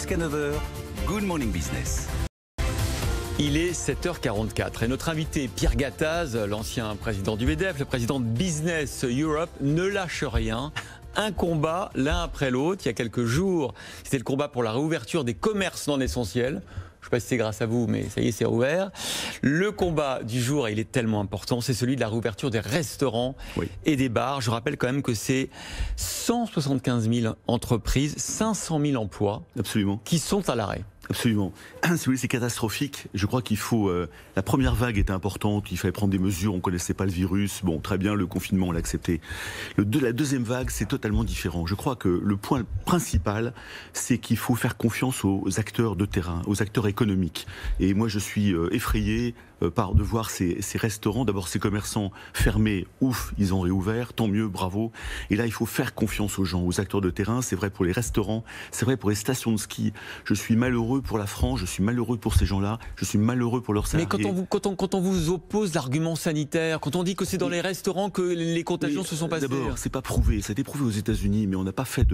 Jusqu'à 9h, Good Morning Business. Il est 7h44 et notre invité Pierre Gattaz, l'ancien président du MEDEF, le président de Business Europe, ne lâche rien. Un combat l'un après l'autre. Il y a quelques jours, c'était le combat pour la réouverture des commerces non essentiels. Je ne sais pas si c'est grâce à vous, mais ça y est, c'est rouvert. Le combat du jour, et il est tellement important, c'est celui de la réouverture des restaurants et des bars. Je rappelle quand même que c'est 175 000 entreprises, 500 000 emplois qui sont à l'arrêt. Absolument. Si vous voulez, c'est catastrophique. Je crois qu'il faut... la première vague était importante, il fallait prendre des mesures, on ne connaissait pas le virus. Bon, très bien, le confinement, on l'a accepté. La deuxième vague, c'est totalement différent. Je crois que le point principal, c'est qu'il faut faire confiance aux acteurs de terrain, aux acteurs économiques. Et moi, je suis effrayé de voir ces restaurants, d'abord ces commerçants fermés, ouf, ils ont réouvert, tant mieux, bravo. Et là, il faut faire confiance aux gens, aux acteurs de terrain. C'est vrai pour les restaurants, c'est vrai pour les stations de ski. Je suis malheureux pour la France, je suis malheureux pour ces gens-là, je suis malheureux pour leurs salariés. Mais quand on vous oppose l'argument sanitaire, quand on dit que c'est dans les restaurants que les contagions se sont passées... D'abord, c'est pas prouvé, ça a été prouvé aux États-Unis, mais on n'a pas fait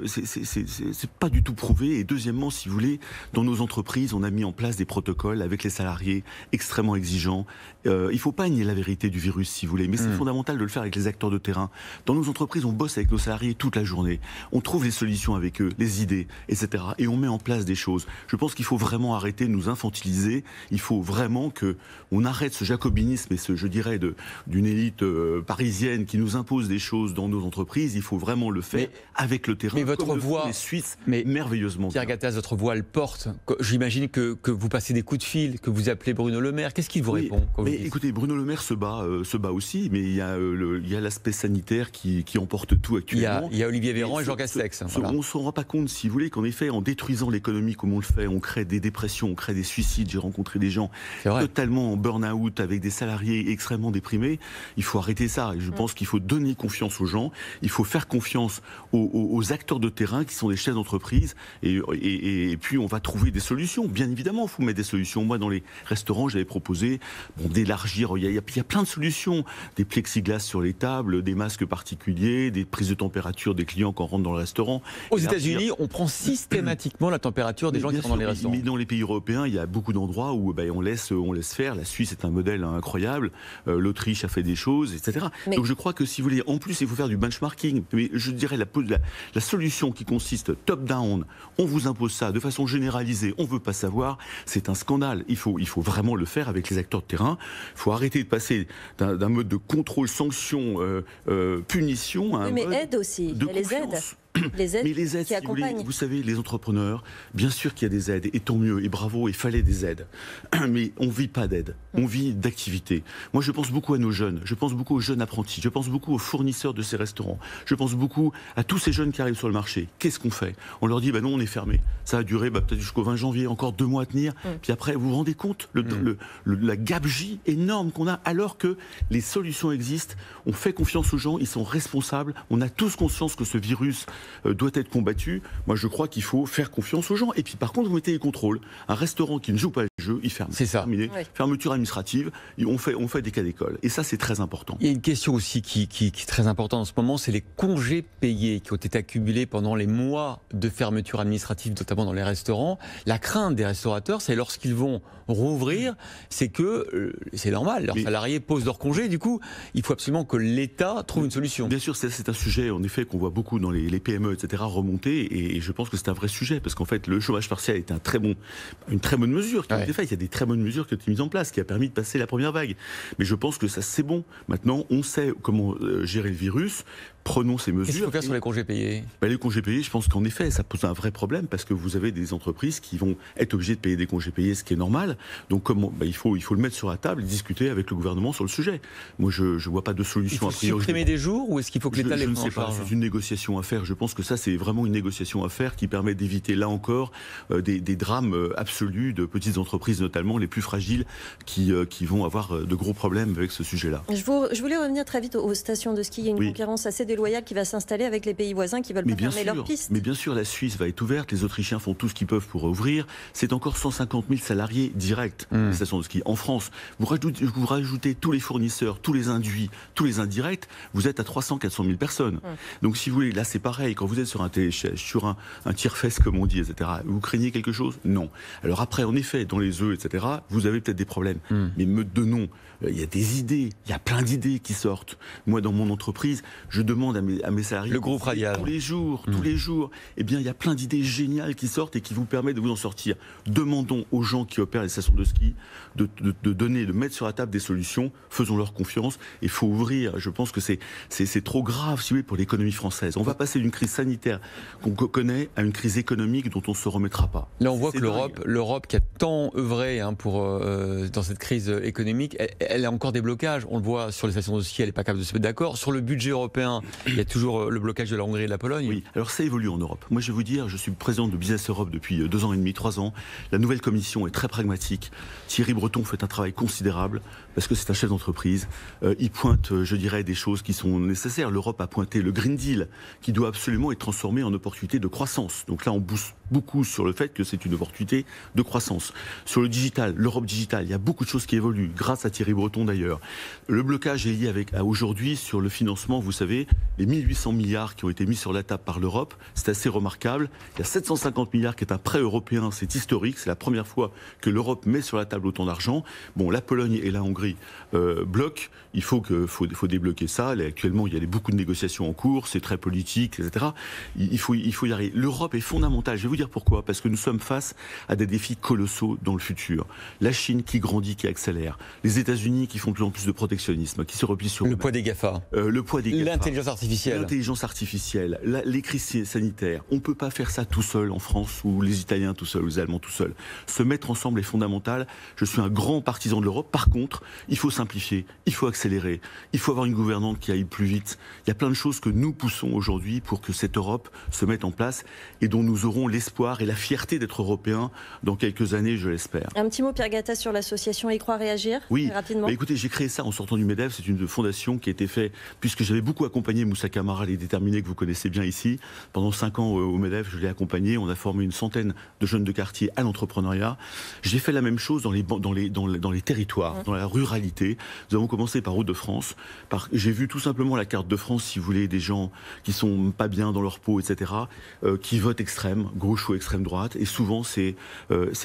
c'est pas du tout prouvé. Et deuxièmement, si vous voulez, dans nos entreprises, on a mis en place des protocoles avec les salariés extrêmement exigeants. Il faut pas nier la vérité du virus, si vous voulez, mais c'est fondamental de le faire avec les acteurs de terrain. Dans nos entreprises, on bosse avec nos salariés toute la journée. On trouve les solutions avec eux, les idées, etc. Et on met en place des choses. Je pense qu'il faut vraiment arrêter de nous infantiliser. Il faut vraiment qu'on arrête ce jacobinisme et je dirais, d'une élite parisienne qui nous impose des choses dans nos entreprises. Il faut vraiment le faire avec le terrain. Mais votre voix, les Suisses, merveilleusement. Pierre Gattaz, votre voix, elle porte. J'imagine que vous passez des coups de fil, que vous appelez Bruno Le Maire. Qu'est-ce qu'il vous répond écoutez, Bruno Le Maire se bat aussi, mais il y a l'aspect sanitaire qui emporte tout actuellement. Il y a Olivier Véran et Jean Castex. On ne s'en rend pas compte, si vous voulez, qu'en effet, en détruisant l'économie comme on le fait, on crée des dépressions, on crée des suicides. J'ai rencontré des gens totalement en burn-out, avec des salariés extrêmement déprimés. Il faut arrêter ça. Je pense qu'il faut donner confiance aux gens. Il faut faire confiance aux acteurs de terrain qui sont des chefs d'entreprise. Et puis, on va trouver des solutions. Bien évidemment, il faut mettre des solutions. Moi, dans les restaurants, j'avais proposé d'élargir. Il y a plein de solutions. Des plexiglas sur les tables, des masques particuliers, des prises de température des clients quand on rentre dans le restaurant. Aux États-Unis, on prend systématiquement la température des gens qui sont dans les restaurants. Mais dans les pays européens, il y a beaucoup d'endroits où on laisse faire. La Suisse est un modèle incroyable. L'Autriche a fait des choses, etc. Donc je crois que si vous voulez, en plus, il faut faire du benchmarking. Mais je dirais la solution qui consiste top-down, on vous impose ça de façon généralisée, on ne veut pas savoir, c'est un scandale. Il faut vraiment le faire avec les acteurs de terrain. Il faut arrêter de passer d'un mode de contrôle, sanction, punition à un mode aide aussi. de les aides. Les aides, mais les aides, qui accompagnent. Vous savez, les entrepreneurs, bien sûr qu'il y a des aides, et tant mieux, et bravo, il fallait des aides. Mais on ne vit pas d'aide, on vit d'activité. Moi, je pense beaucoup à nos jeunes, je pense beaucoup aux jeunes apprentis, je pense beaucoup aux fournisseurs de ces restaurants, je pense beaucoup à tous ces jeunes qui arrivent sur le marché. Qu'est-ce qu'on fait? On leur dit, non, on est fermé. Ça va durer peut-être jusqu'au 20 janvier, encore 2 mois à tenir. Puis après, vous vous rendez compte la gabegie énorme qu'on a, alors que les solutions existent. On fait confiance aux gens, ils sont responsables. On a tous conscience que ce virus doit être combattu. Moi, je crois qu'il faut faire confiance aux gens. Et puis, par contre, vous mettez les contrôles. Un restaurant qui ne joue pas le jeu, il ferme. C'est ça. Fermeture administrative, on fait des cas d'école. Et ça, c'est très important. Il y a une question aussi qui est très importante en ce moment, c'est les congés payés qui ont été accumulés pendant les mois de fermeture administrative, notamment dans les restaurants. La crainte des restaurateurs, c'est lorsqu'ils vont rouvrir, c'est que, c'est normal, leurs salariés posent leurs congés. Du coup, il faut absolument que l'État trouve une solution. Bien sûr, c'est un sujet, en effet, qu'on voit beaucoup dans les PME, etc., remonter, et je pense que c'est un vrai sujet, parce qu'en fait, le chômage partiel est une très bonne mesure qui a été faite. Il y a des très bonnes mesures qui ont été mises en place, qui a permis de passer la première vague. Mais je pense que ça, c'est bon. Maintenant, on sait comment gérer le virus. Prenons ces mesures. Qu'est-ce qu'il faut faire sur les congés payés? Les congés payés, je pense qu'en effet, ça pose un vrai problème, parce que vous avez des entreprises qui vont être obligées de payer des congés payés, ce qui est normal. Donc, il faut le mettre sur la table et discuter avec le gouvernement sur le sujet. Moi, je ne vois pas de solution. Il faut supprimer des jours, ou est-ce qu'il faut que l'État les prenne en charge? C'est une négociation à faire. Je pense que ça, c'est vraiment une négociation à faire qui permet d'éviter, là encore, des drames absolus de petites entreprises, notamment les plus fragiles, qui vont avoir de gros problèmes avec ce sujet-là. Je voulais revenir très vite aux stations de ski. Il y a une concurrence assez déloyale qui va s'installer avec les pays voisins qui veulent pas fermer leurs pistes. Mais bien sûr, la Suisse va être ouverte, les Autrichiens font tout ce qu'ils peuvent pour ouvrir. C'est encore 150 000 salariés directs, les stations de ski. En France, vous rajoutez tous les fournisseurs, tous les induits, tous les indirects, vous êtes à 300 000 400 000 personnes. Donc si vous voulez, là c'est pareil. pareil, quand vous êtes sur un télésiège, sur un tire-fesse, comme on dit, etc., vous craignez quelque chose? Non. Alors après, en effet, dans les œufs, etc., vous avez peut-être des problèmes. Mais meute de non. Il y a des idées, il y a plein d'idées qui sortent. Moi, dans mon entreprise, je demande à mes salariés... Le groupe Radial. Tous les jours, eh bien, il y a plein d'idées géniales qui sortent et qui vous permettent de vous en sortir. Demandons aux gens qui opèrent les stations de ski de mettre sur la table des solutions. Faisons-leur confiance. Il faut ouvrir. Je pense que c'est trop grave, si vous voulez, pour l'économie française. On va passer d'une crise sanitaire qu'on connaît à une crise économique dont on ne se remettra pas. Là, on voit que l'Europe qui a tant œuvré dans cette crise économique, elle a encore des blocages. On le voit sur les stations de ski, elle n'est pas capable de se mettre d'accord. Sur le budget européen, il y a toujours le blocage de la Hongrie et de la Pologne. Oui, alors ça évolue en Europe. Moi, je vais vous dire, je suis président de Business Europe depuis 2 ans et demi, 3 ans. La nouvelle commission est très pragmatique. Thierry Breton fait un travail considérable parce que c'est un chef d'entreprise. Il pointe, je dirais, des choses qui sont nécessaires. L'Europe a pointé le Green Deal qui doit absolument être transformé en opportunité de croissance. Donc là, on booste beaucoup sur le fait que c'est une opportunité de croissance. Sur le digital, l'Europe digitale, il y a beaucoup de choses qui évoluent, grâce à Thierry Breton d'ailleurs. Le blocage est lié aujourd'hui sur le financement, vous savez, les 1800 milliards qui ont été mis sur la table par l'Europe, c'est assez remarquable. Il y a 750 milliards qui est un prêt européen, c'est historique, c'est la première fois que l'Europe met sur la table autant d'argent. Bon, la Pologne et la Hongrie bloquent, il faut débloquer ça. Actuellement, il y a beaucoup de négociations en cours, c'est très politique, etc. Il faut y arriver. L'Europe est fondamentale, je vais vous dire pourquoi, parce que nous sommes face à des défis colossaux dans le futur. La Chine qui grandit, qui accélère, les États-Unis qui font de plus en plus de protectionnisme, qui se replient sur le poids des GAFA, l'intelligence artificielle, les crises sanitaires. On ne peut pas faire ça tout seul en France, ou les Italiens tout seuls, ou les Allemands tout seuls. Se mettre ensemble est fondamental. Je suis un grand partisan de l'Europe. Par contre, il faut simplifier, il faut accélérer, il faut avoir une gouvernante qui aille plus vite. Il y a plein de choses que nous poussons aujourd'hui pour que cette Europe se mette en place et dont nous aurons l'espoir et la fierté d'être européens dans quelques années, je l'espère. Un petit mot, Pierre Gattaz, sur l'association Y Croire Réagir, oui, rapidement. Écoutez, j'ai créé ça en sortant du MEDEF. C'est une fondation qui a été faite, puisque j'avais beaucoup accompagné Moussa Camara, les déterminés que vous connaissez bien ici. Pendant 5 ans au MEDEF, je l'ai accompagné. On a formé une centaine de jeunes de quartier à l'entrepreneuriat. J'ai fait la même chose dans les territoires, dans la ruralité. Nous avons commencé par Hauts-de-France. J'ai vu tout simplement la carte de France, si vous voulez, des gens qui sont pas bien dans leur peau, etc., qui votent extrême, gauche ou extrême droite. Et souvent, c'est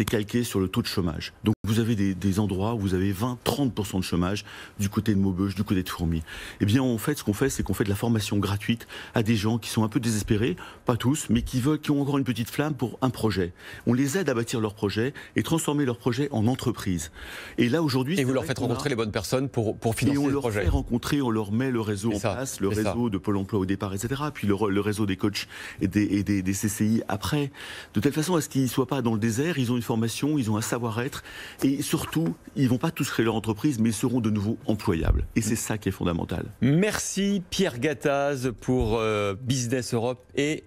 calqué sur le taux de chômage. Donc, vous avez des endroits où vous avez 20-30% de chômage du côté de Maubeuge, du côté de Fourmies. Eh bien, en fait, ce qu'on fait, c'est qu'on fait de la formation gratuite à des gens qui sont un peu désespérés, pas tous, mais qui ont encore une petite flamme pour un projet. On les aide à bâtir leur projet et transformer leur projet en entreprise. Et là, aujourd'hui... Et vous leur faites rencontrer les bonnes personnes pour financer le projet. Et on leur fait rencontrer, on leur met le réseau en place, le réseau de Pôle emploi au départ, etc., puis le réseau des coachs et des CCI après. De telle façon à ce qu'ils ne soient pas dans le désert, ils ont une formation, ils ont un savoir-être, et surtout, ils ne vont pas tous créer leur entreprise, mais ils seront de nouveau employables. Et c'est ça qui est fondamental. Merci Pierre Gattaz pour Business Europe et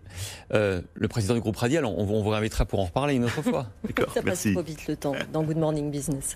le président du groupe Radial. On vous réinvitera pour en reparler une autre fois. D'accord, ça passe merci. trop vite le temps dans Good Morning Business.